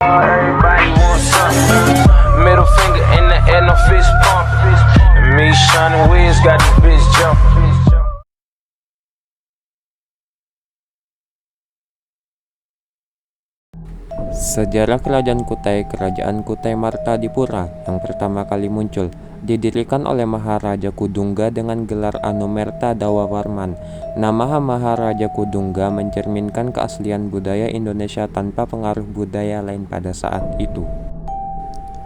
Everybody wants something. Middle finger in the air, no fist pump. And me, Shawnee Wiz, got this bitch jumping. Sejarah Kerajaan Kutai Martadipura yang pertama kali muncul, didirikan oleh Maharaja Kudungga dengan gelar Anumerta Dawawarman. Nama Maharaja Kudungga mencerminkan keaslian budaya Indonesia tanpa pengaruh budaya lain pada saat itu.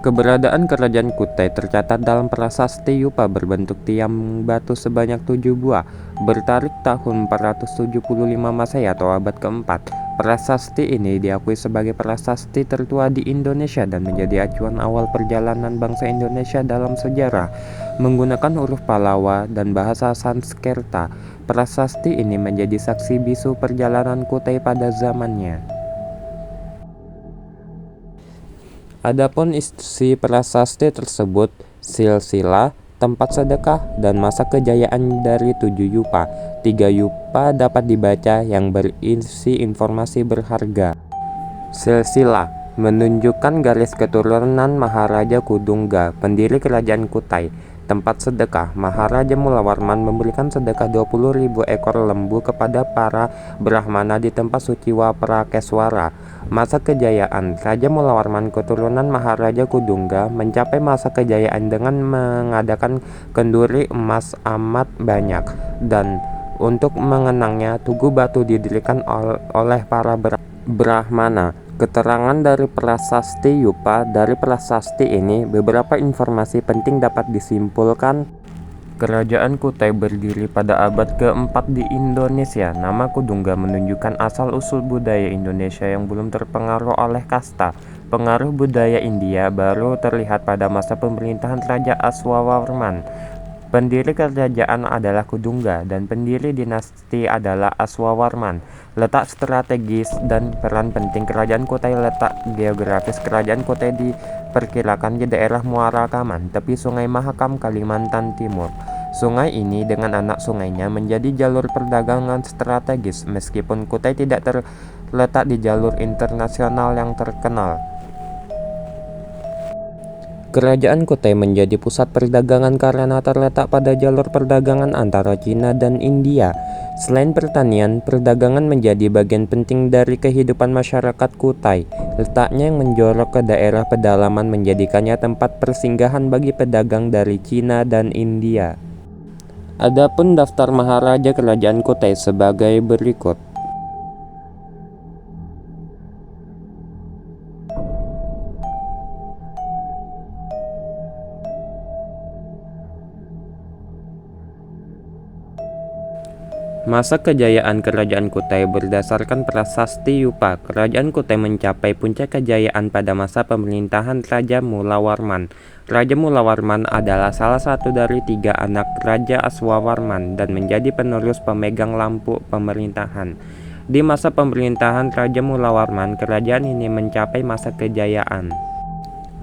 Keberadaan Kerajaan Kutai tercatat dalam prasasti Yupa berbentuk tiang batu sebanyak 7 buah, bertarik tahun 475 Masehi atau abad keempat. Prasasti ini diakui sebagai prasasti tertua di Indonesia dan menjadi acuan awal perjalanan bangsa Indonesia dalam sejarah. Menggunakan huruf Palawa dan bahasa Sanskerta, prasasti ini menjadi saksi bisu perjalanan Kutai pada zamannya. Adapun isi prasasti tersebut, silsilah, tempat sedekah, dan masa kejayaan dari 7 yupa. 3 yupa dapat dibaca yang berisi informasi berharga. Silsilah menunjukkan garis keturunan Maharaja Kudungga, pendiri Kerajaan Kutai. Tempat sedekah, Maharaja Mulawarman memberikan sedekah 20.000 ekor lembu kepada para Brahmana di tempat suci Waprakeswara. Masa kejayaan, Raja Mulawarman keturunan Maharaja Kudungga mencapai masa kejayaan dengan mengadakan kenduri emas amat banyak, dan untuk mengenangnya Tugu Batu didirikan oleh para Brahmana. Keterangan dari prasasti Yupa. Dari prasasti ini, beberapa informasi penting dapat disimpulkan. Kerajaan Kutai berdiri pada abad keempat di Indonesia. Nama Kudungga menunjukkan asal-usul budaya Indonesia yang belum terpengaruh oleh kasta. Pengaruh budaya India baru terlihat pada masa pemerintahan Raja Aswawarman. Pendiri kerajaan adalah Kudungga dan pendiri dinasti adalah Aswawarman. Letak strategis dan peran penting Kerajaan Kutai. Letak geografis Kerajaan Kutai diperkirakan di daerah Muara Kaman, tepi Sungai Mahakam, Kalimantan Timur. Sungai ini dengan anak sungainya menjadi jalur perdagangan strategis, meskipun Kutai tidak terletak di jalur internasional yang terkenal. Kerajaan Kutai menjadi pusat perdagangan karena terletak pada jalur perdagangan antara Cina dan India. Selain pertanian, perdagangan menjadi bagian penting dari kehidupan masyarakat Kutai. Letaknya yang menjorok ke daerah pedalaman menjadikannya tempat persinggahan bagi pedagang dari Cina dan India. Adapun daftar Maharaja Kerajaan Kutai sebagai berikut. Masa kejayaan Kerajaan Kutai berdasarkan prasasti Yupa. Kerajaan Kutai mencapai puncak kejayaan pada masa pemerintahan Raja Mulawarman. Raja Mulawarman adalah salah satu dari 3 anak Raja Aswawarman dan menjadi penerus pemegang lampu pemerintahan. Di masa pemerintahan Raja Mulawarman, kerajaan ini mencapai masa kejayaan.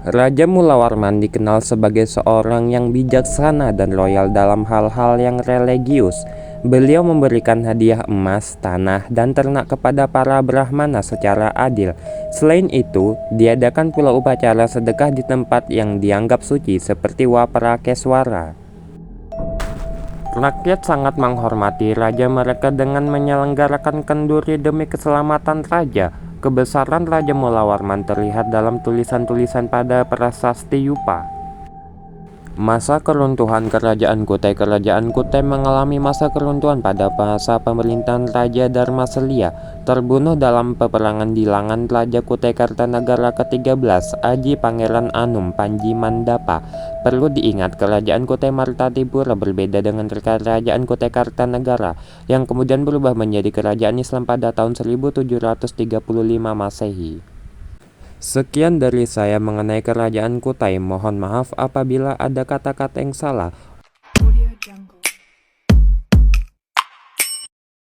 Raja Mulawarman dikenal sebagai seorang yang bijaksana dan loyal dalam hal-hal yang religius. Beliau memberikan hadiah emas, tanah, dan ternak kepada para Brahmana secara adil. Selain itu, diadakan pula upacara sedekah di tempat yang dianggap suci seperti Waprakeswara. Rakyat sangat menghormati raja mereka dengan menyelenggarakan kenduri demi keselamatan raja. Kebesaran Raja Mulawarman terlihat dalam tulisan-tulisan pada prasasti Yupa. Masa keruntuhan Kerajaan Kutai. Kerajaan Kutai mengalami masa keruntuhan pada masa pemerintahan Raja Dharmaselia, terbunuh dalam peperangan di lengan Raja Kutai Kartanagara ke-13, Aji Pangeran Anum Panji Mandapa. Perlu diingat, Kerajaan Kutai Martadipura berbeda dengan Kerajaan Kutai Kartanagara, yang kemudian berubah menjadi Kerajaan Islam pada tahun 1735 Masehi. Sekian dari saya mengenai Kerajaan Kutai. Mohon maaf apabila ada kata-kata yang salah.